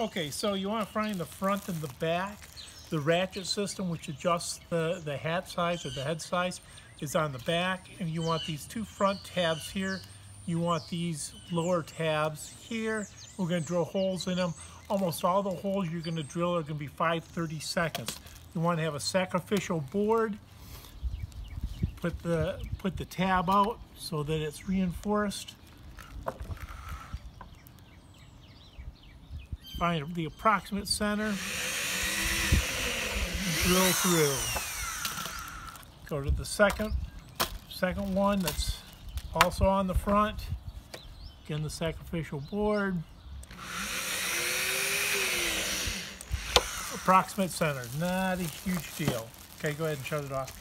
Okay, so you want to find the front and the back. The ratchet system, which adjusts the hat size or the head size, is on the back, and you want these two front tabs here. You want these lower tabs here. We're going to drill holes in them. Almost all the holes you're going to drill are going to be 5/30 seconds. You want to have a sacrificial board. Put the tab out so that it's reinforced. Find the approximate center. Drill through. Go to the second one that's also on the front. Again, the sacrificial board. Approximate center, not a huge deal. Okay, go ahead and shut it off.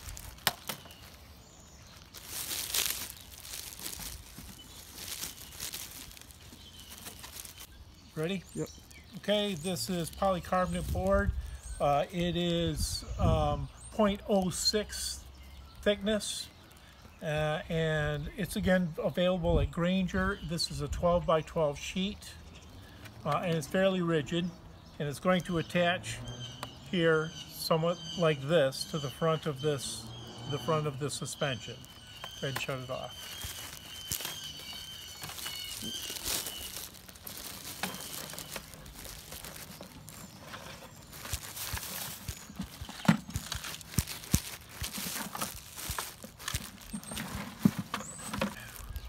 Ready? Yep. Okay, this is polycarbonate board. It is 0.06 thickness, and it's again available at Grainger. This is a 12 by 12 sheet, and it's fairly rigid, and it's going to attach here somewhat like this to the front of this suspension. Go ahead and shut it off.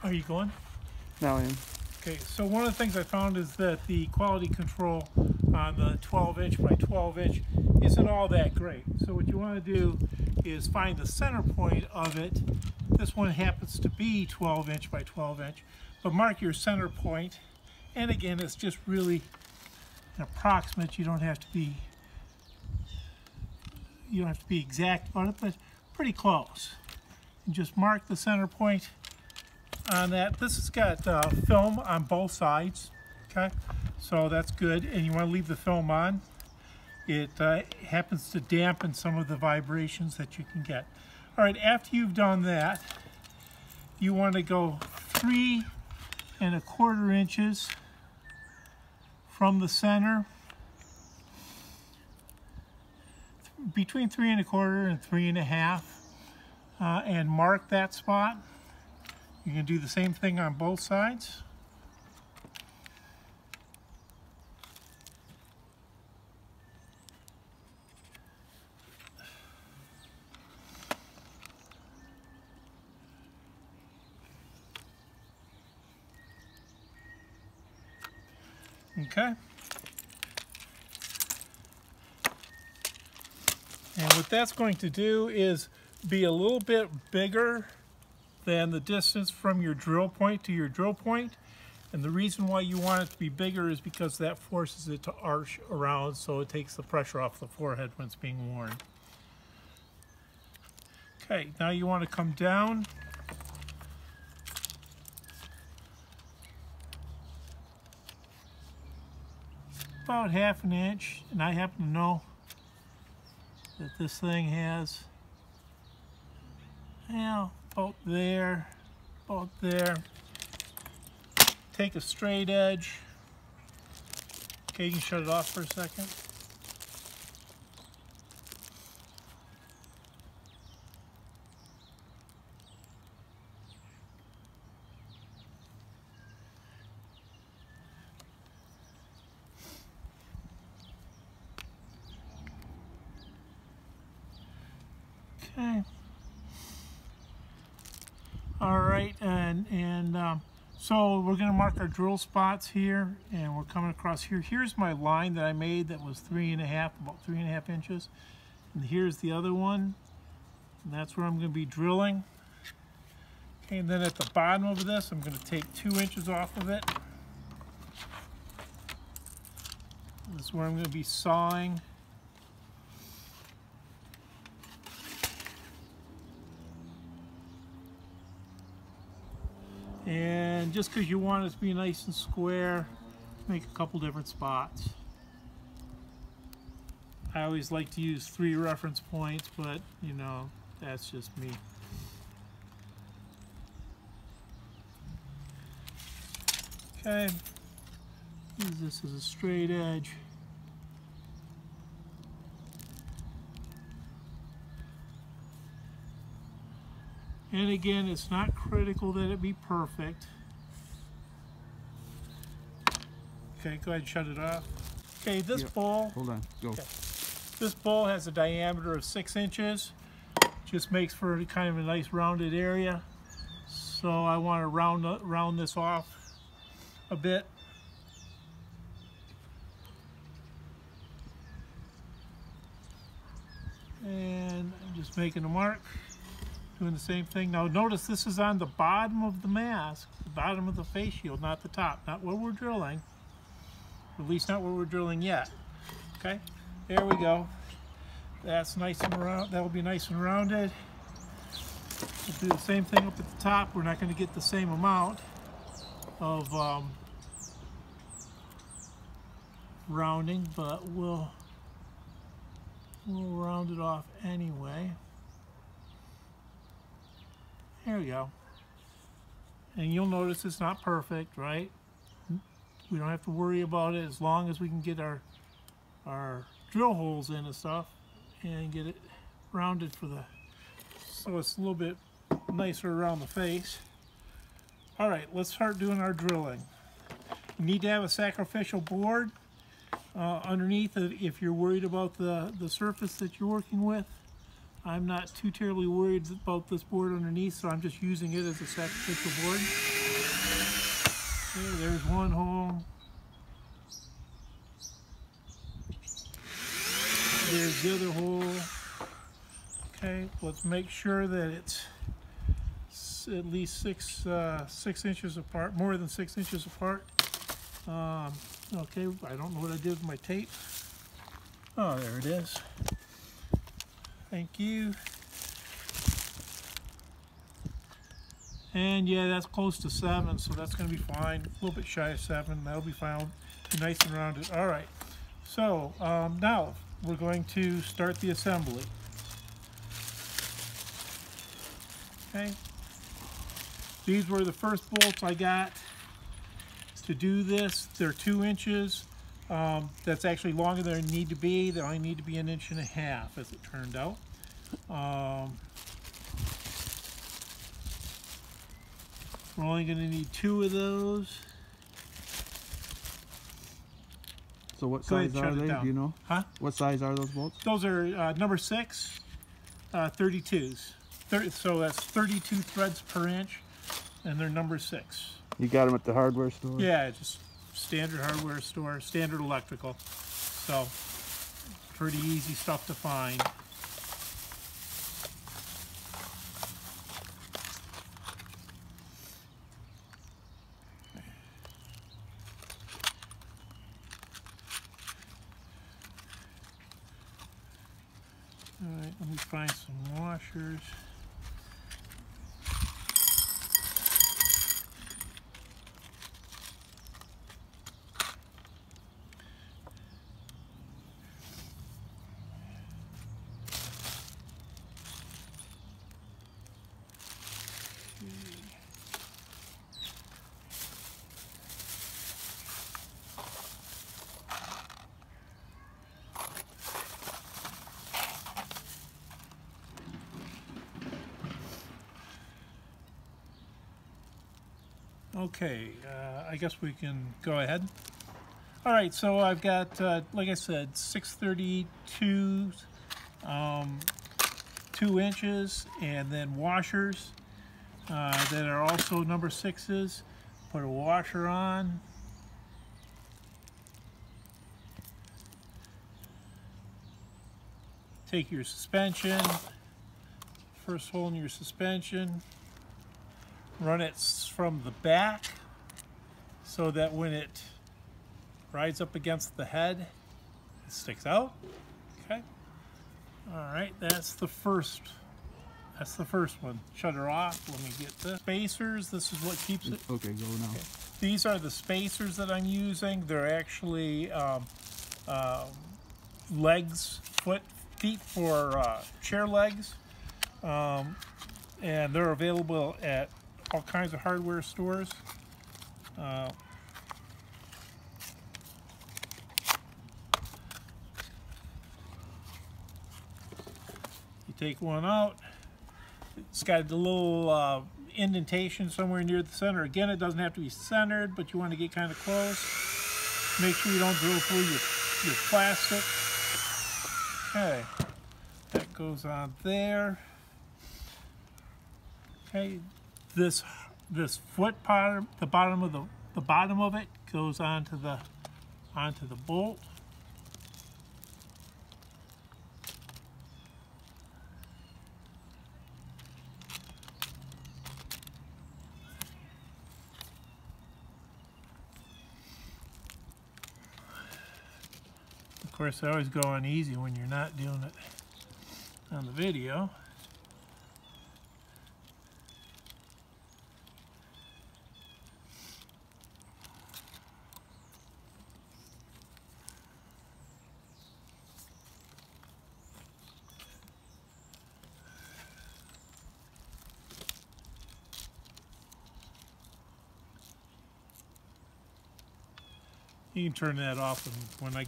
Are you going? Now I am. Okay, so one of the things I found is that the quality control on the 12-inch by 12-inch isn't all that great. So what you want to do is find the center point of it. This one happens to be 12-inch by 12-inch, but mark your center point. And again, it's just really an approximate. You don't have to be exact about it, but pretty close. And just mark the center point on that. This has got film on both sides, okay, so that's good, and you want to leave the film on. It happens to dampen some of the vibrations that you can get. All right, after you've done that, you want to go 3 1/4 inches from the center, between 3 1/4 and 3 1/2, and mark that spot. You can do the same thing on both sides. Okay. And what that's going to do is be a little bit bigger than the distance from your drill point to your drill point. And the reason why you want it to be bigger is because that forces it to arch around, so it takes the pressure off the forehead when it's being worn. Okay, now you want to come down. About 1/2 inch, and I happen to know that this thing has, yeah, about there, about there. Take a straight edge. Okay, you can shut it off for a second. Okay. All right, so we're going to mark our drill spots here, and we're coming across here. Here's my line that I made that was 3 1/2, about 3 1/2 inches. And here's the other one, and that's where I'm going to be drilling. Okay, and then at the bottom of this, I'm going to take 2 inches off of it. This is where I'm going to be sawing. And just because you want it to be nice and square, make a couple different spots. I always like to use 3 reference points, but you know, that's just me. Okay, Use this as a straight edge. And again, it's not critical that it be perfect. Okay, go ahead and shut it off. Okay, this bowl. Hold on, go. Okay. This bowl has a diameter of 6 inches. Just makes for kind of a nice rounded area. So I want to round this off a bit. And I'm just making a mark, doing the same thing. Now notice this is on the bottom of the mask, the bottom of the face shield, not the top, not where we're drilling, at least not where we're drilling yet. Okay, there we go. That's nice and round. That'll be nice and rounded. We'll do the same thing up at the top. We're not going to get the same amount of rounding, but we'll round it off anyway. There we go. And you'll notice it's not perfect, right? We don't have to worry about it as long as we can get our drill holes in and stuff and get it rounded so it's a little bit nicer around the face. All right, let's start doing our drilling. You need to have a sacrificial board underneath it if you're worried about the surface that you're working with. I'm not too terribly worried about this board underneath, so I'm just using it as a sacrificial board. Okay, there's one hole. There's the other hole. Okay, let's make sure that it's at least 6 inches apart, more than 6 inches apart. Okay, I don't know what I did with my tape. Oh, there it is. Thank you. And yeah, that's close to 7, so that's going to be fine. A little bit shy of 7, that'll be fine. Be nice and rounded. All right. So now we're going to start the assembly. Okay. These were the first bolts I got to do this. They're 2 inches. That's actually longer than they need to be. They only need to be 1.5 inches, as it turned out. We're only going to need 2 of those. So what size are they? Do you know? Huh? What size are those bolts? Those are number 6, 32s. So that's 32 threads per inch, and they're number 6. You got them at the hardware store? Yeah, just standard hardware store, standard electrical. So pretty easy stuff to find. All right, let me find some washers. Okay, I guess we can go ahead. All right, so I've got, like I said, 632, 2 inches, and then washers that are also number 6s. Put a washer on. Take your suspension, first hole in your suspension. Run it from the back so that when it rides up against the head, it sticks out. Okay. All right, that's the first one. Shut her off. Let me get the spacers. This is what keeps it. Okay, go now. Okay. These are the spacers that I'm using. They're actually feet for chair legs, and they're available at all kinds of hardware stores. take one out. It's got a little indentation somewhere near the center. Again, it doesn't have to be centered, but you want to get kind of close. Make sure you don't drill through your plastic. Okay, that goes on there. Okay, this foot part, the bottom of it goes onto the bolt. Of course, I always go on easy when you're not doing it on the video. You can turn that off when I...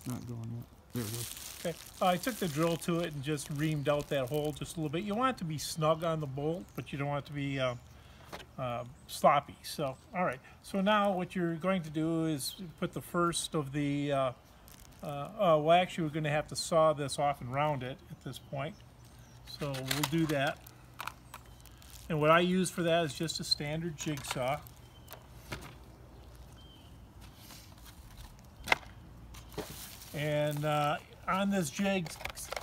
It's not going yet. There it goes. Okay, I took the drill to it and just reamed out that hole just a little bit. You want it to be snug on the bolt, but you don't want it to be sloppy. So, all right. So now what you're going to do is put the first of the... well, actually, we're going to have to saw this off and round it at this point. So we'll do that. And what I use for that is just a standard jigsaw. And on this jig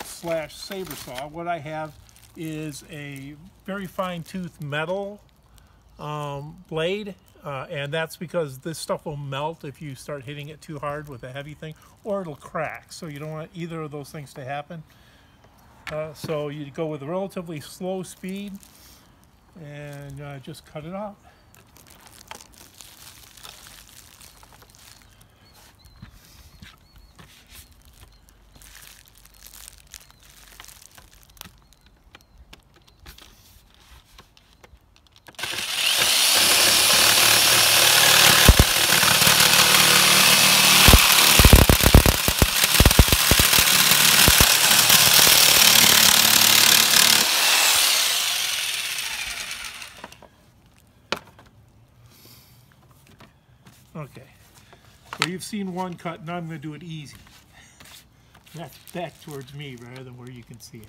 slash saber saw, what I have is a very fine tooth metal blade, and that's because this stuff will melt if you start hitting it too hard with a heavy thing, or it'll crack. So you don't want either of those things to happen. So you go with a relatively slow speed and just cut it off. Okay, so you've seen one cut, now I'm going to do it easy. That's back towards me rather than where you can see it.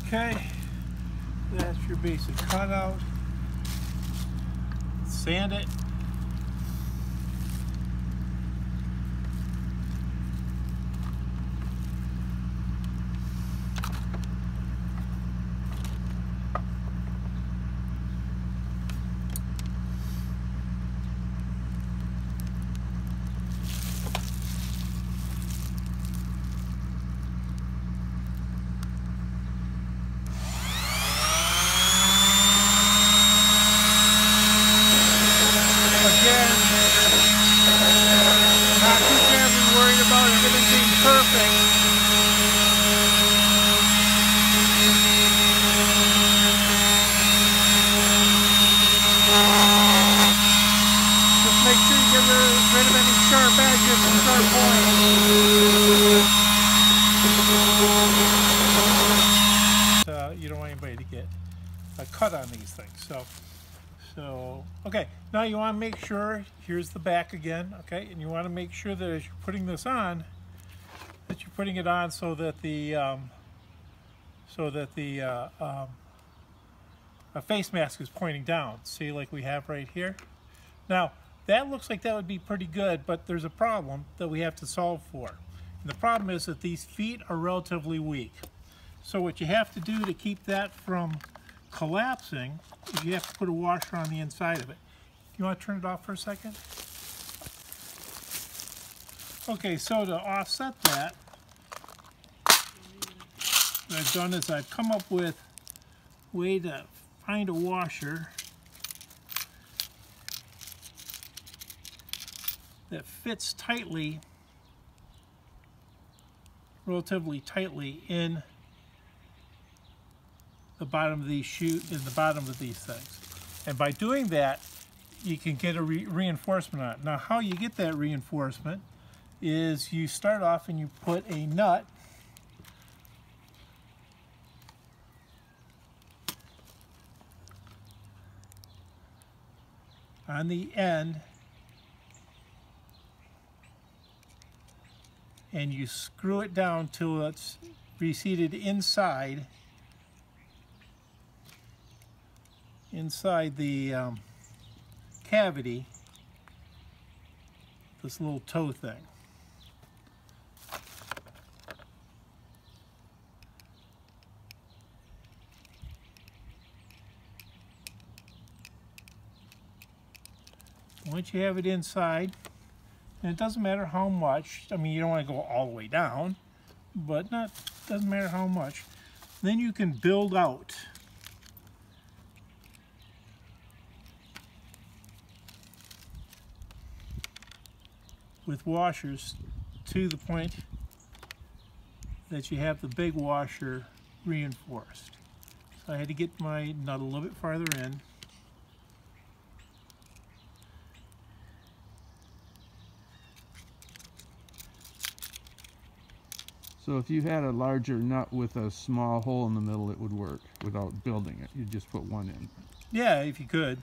Okay, that's your basic cutout. Sand it. Rid of any sharp edges and sharp points. cut on these things. So okay, now you want to make sure, here's the back again, okay, and you want to make sure that as you're putting this on, that you're putting it on so that the face mask is pointing down. See, like we have right here. Now that looks like that would be pretty good, but there's a problem that we have to solve for. And the problem is that these feet are relatively weak. So what you have to do to keep that from collapsing is you have to put a washer on the inside of it. You want to turn it off for a second? Okay, so to offset that, what I've done is I've come up with a way to find a washer that fits tightly, relatively tightly in the bottom of these shoes, in the bottom of these things. And by doing that, you can get a reinforcement on it. Now, how you get that reinforcement is you start off and you put a nut on the end, and you screw it down till it's reseated inside the cavity, this little toe thing. Once you have it inside, and it doesn't matter how much, I mean, you don't want to go all the way down, but doesn't matter how much, then you can build out with washers to the point that you have the big washer reinforced. So I had to get my nut a little bit farther in. So if you had a larger nut with a small hole in the middle, it would work without building it. You just put one in. Yeah, if you could.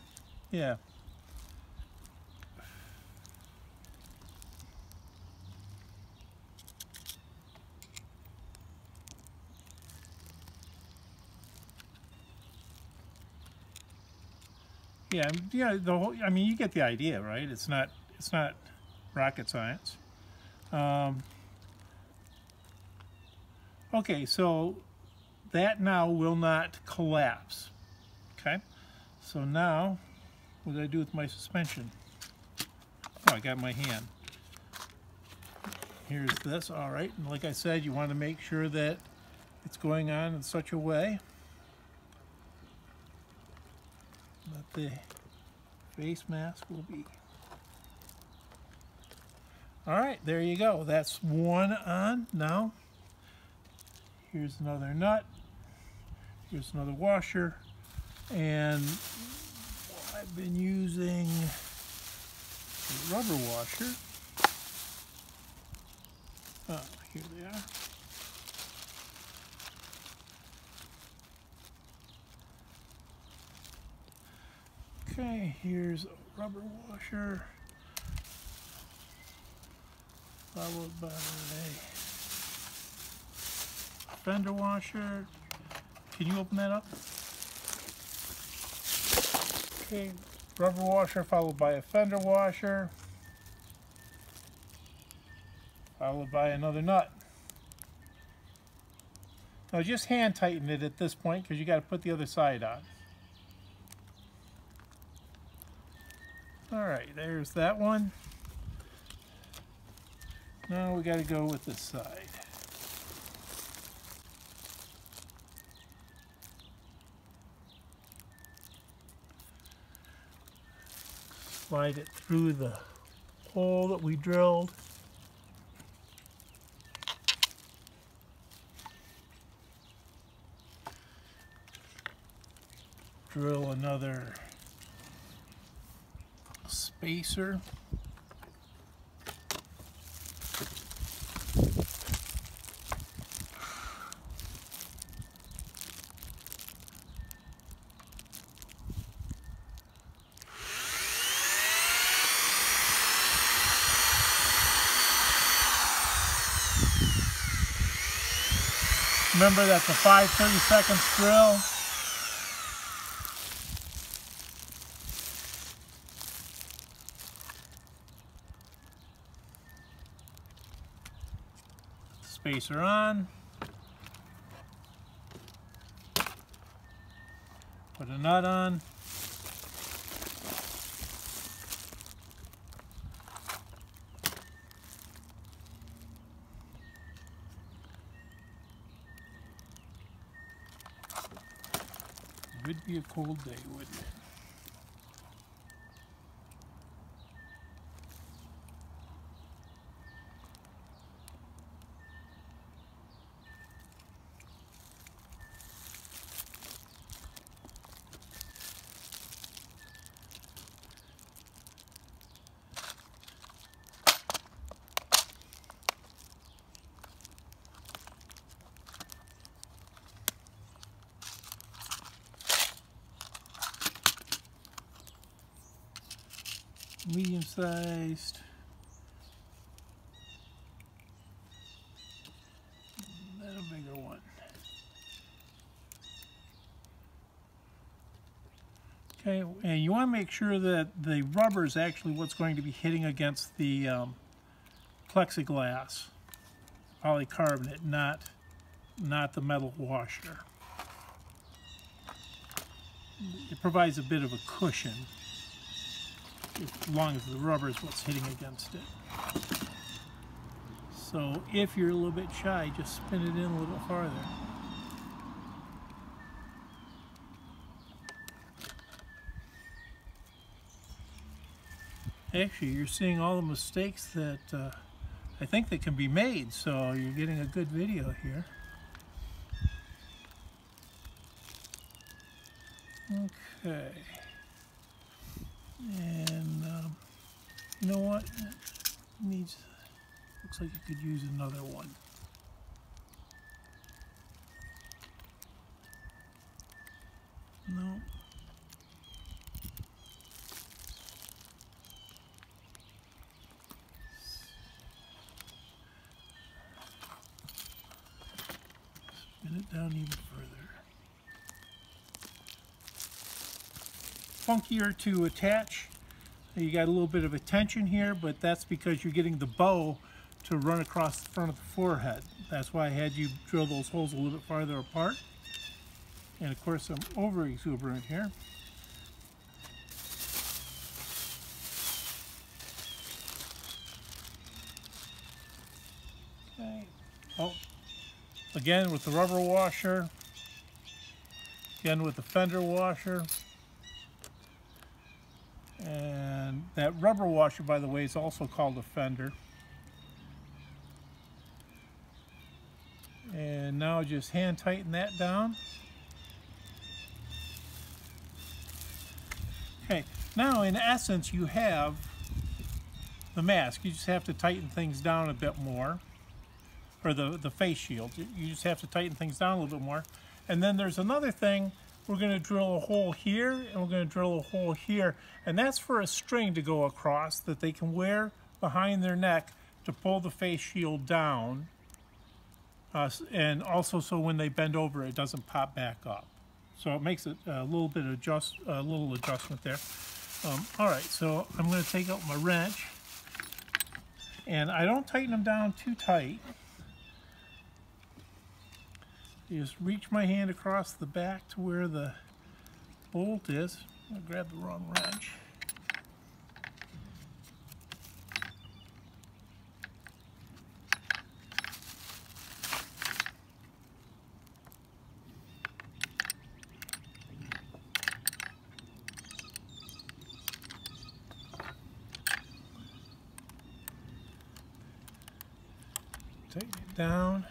Yeah. Yeah, the whole, I mean, you get the idea, right? It's not rocket science. Okay, so that now will not collapse. Okay, so now what do I do with my suspension? Oh, I got my hand. Here's this. All right, and like I said, you want to make sure that it's going on in such a way that the face mask will be. All right, there you go. That's one on. Now, here's another nut. Here's another washer. And I've been using a rubber washer. Oh, here they are. Okay, here's a rubber washer, followed by a fender washer. Can you open that up? Okay, rubber washer followed by a fender washer, followed by another nut. Now just hand tighten it at this point because you got to put the other side on. Alright, there's that one. Now we got to go with this side. Slide it through the hole that we drilled. Drill another spacer. Remember, that's a 5 30-second drill. Spacer on. Put a nut on. It would be a cold day, wouldn't it? Medium sized. Then a bigger one. Okay, and you want to make sure that the rubber is actually what's going to be hitting against the plexiglass, polycarbonate, not the metal washer. It provides a bit of a cushion, as long as the rubber is what's hitting against it. So if you're a little bit shy, just spin it in a little farther. Actually, you're seeing all the mistakes that I think that can be made, so you're getting a good video here. Okay. And you know what? It needs. Looks like you could use another one. No. Spin it down even further. Funkier to attach. You got a little bit of a tension here, but that's because you're getting the bow to run across the front of the forehead. That's why I had you drill those holes a little bit farther apart. And of course I'm over exuberant here. Okay. Oh, again with the rubber washer. Again with the fender washer. And that rubber washer, by the way, is also called a fender. And now just hand tighten that down. Okay, now in essence you have the mask. You just have to tighten things down a bit more. Or the face shield. You just have to tighten things down a little bit more. And then there's another thing. We're going to drill a hole here, and we're going to drill a hole here, and that's for a string to go across that they can wear behind their neck to pull the face shield down, and also so when they bend over it doesn't pop back up. So it makes it a little bit a little adjustment there. All right, so I'm going to take out my wrench, and I don't tighten them down too tight. You just reach my hand across the back to where the bolt is. I grabbed the wrong wrench. Tighten it down.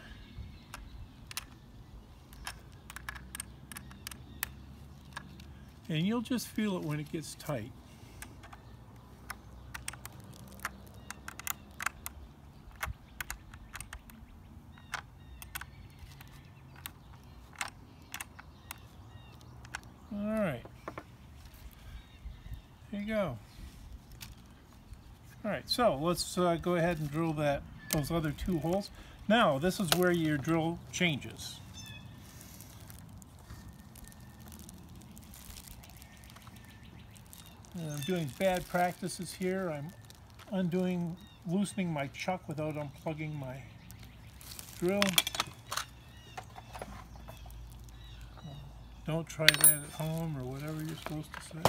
And you'll just feel it when it gets tight. All right. There you go. All right, so let's go ahead and drill those other two holes. Now, this is where your drill changes. And I'm doing bad practices here. I'm loosening my chuck without unplugging my drill. Don't try that at home, or whatever you're supposed to say.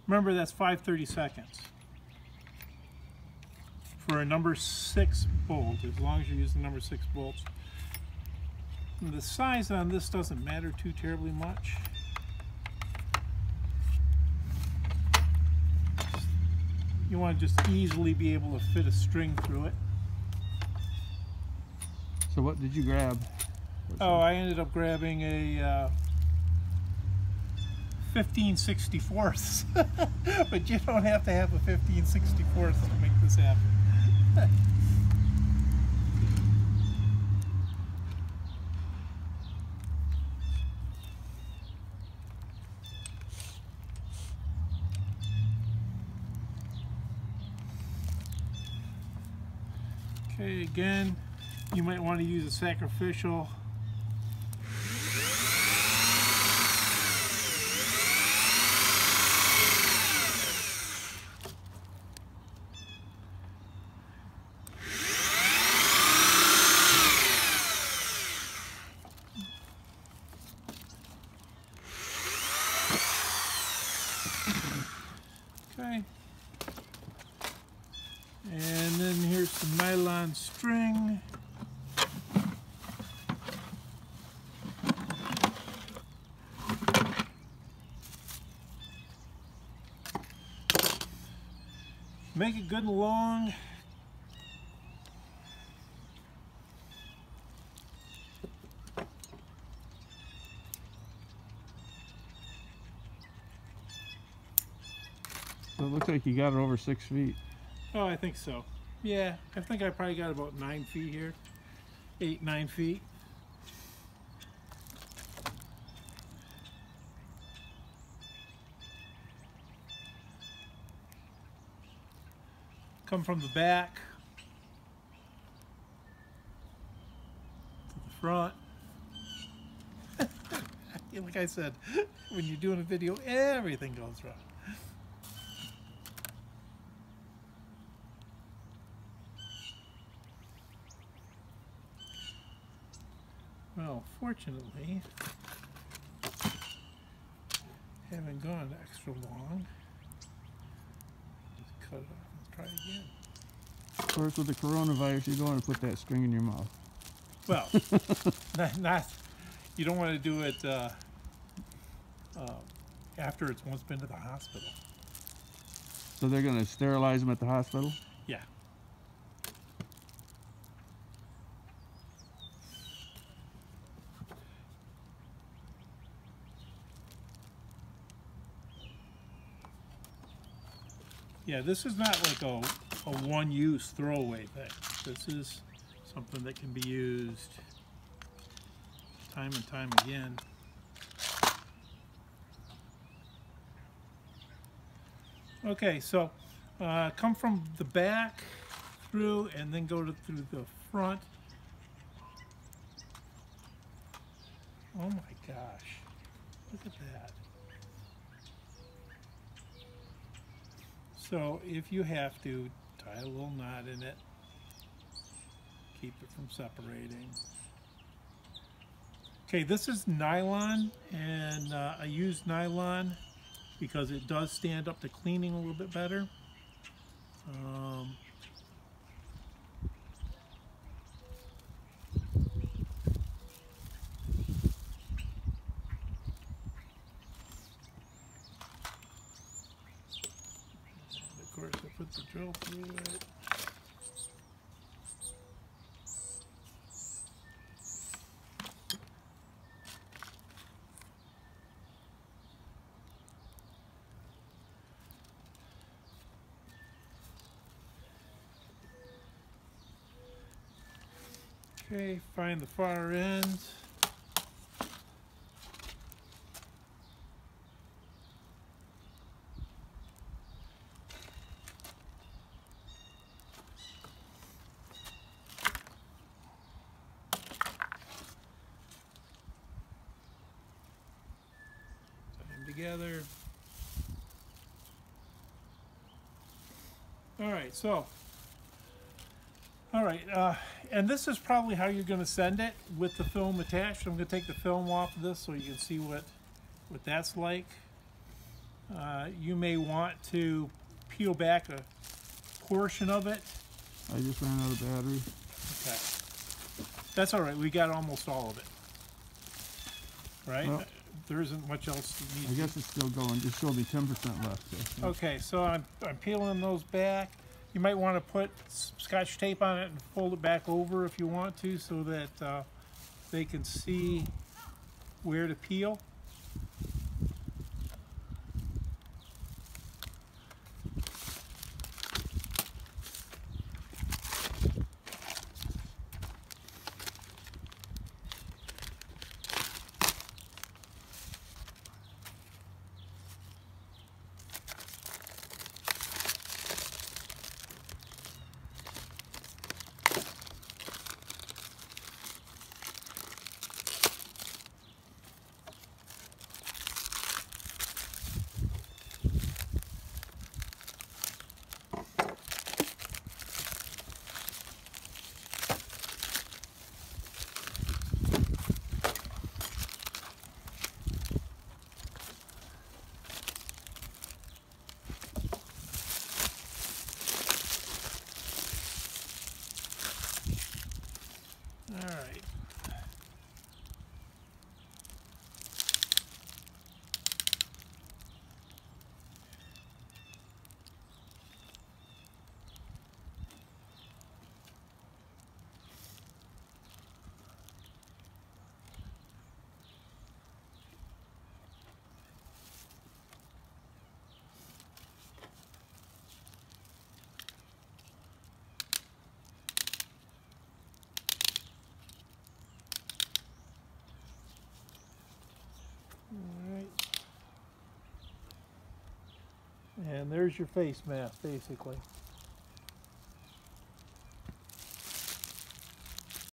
Remember, that's 5/32 for a number 6 bolt, as long as you use the number 6 bolts. And the size on this doesn't matter too terribly much. You want to just easily be able to fit a string through it. So what did you grab? Oh, I ended up grabbing a 15/64. But you don't have to have a 15/64 to make this happen. Okay, again, you might want to use a sacrificial. Okay. And then here's some nylon string. Make it good and long. So it looks like you got it over 6 feet. Oh, I think so. Yeah, I think I probably got about 9 feet here. 8, 9 feet. Come from the back to the front. Like I said, when you're doing a video, everything goes wrong. Well, fortunately, haven't gone extra long. Just cut it off and try again. Of course, with the coronavirus, you don't want to put that string in your mouth. Well, not you don't want to do it after it's once been to the hospital. So they're going to sterilize them at the hospital? Yeah. Yeah, this is not like a one-use throwaway thing. This is something that can be used time and time again. Okay, so come from the back through and then go through the front. Oh my gosh, look at that. So if you have to, tie a little knot in it, keep it from separating. Okay, this is nylon, and I use nylon because it does stand up to cleaning a little bit better. Of course, I put the drill through it. Okay, find the far end. together. All right, so, all right, and this is probably how you're going to send it with the film attached. I'm going to take the film off of this so you can see what that's like. You may want to peel back a portion of it. I just ran out of battery. Okay. That's all right. We got almost all of it. Right? Well, there isn't much else you need. I guess it's still going. Just showed me 10% left. So. Okay, so I'm peeling those back. You might want to put Scotch tape on it and fold it back over if you want to, so that they can see where to peel. All right. And there's your face mask, basically.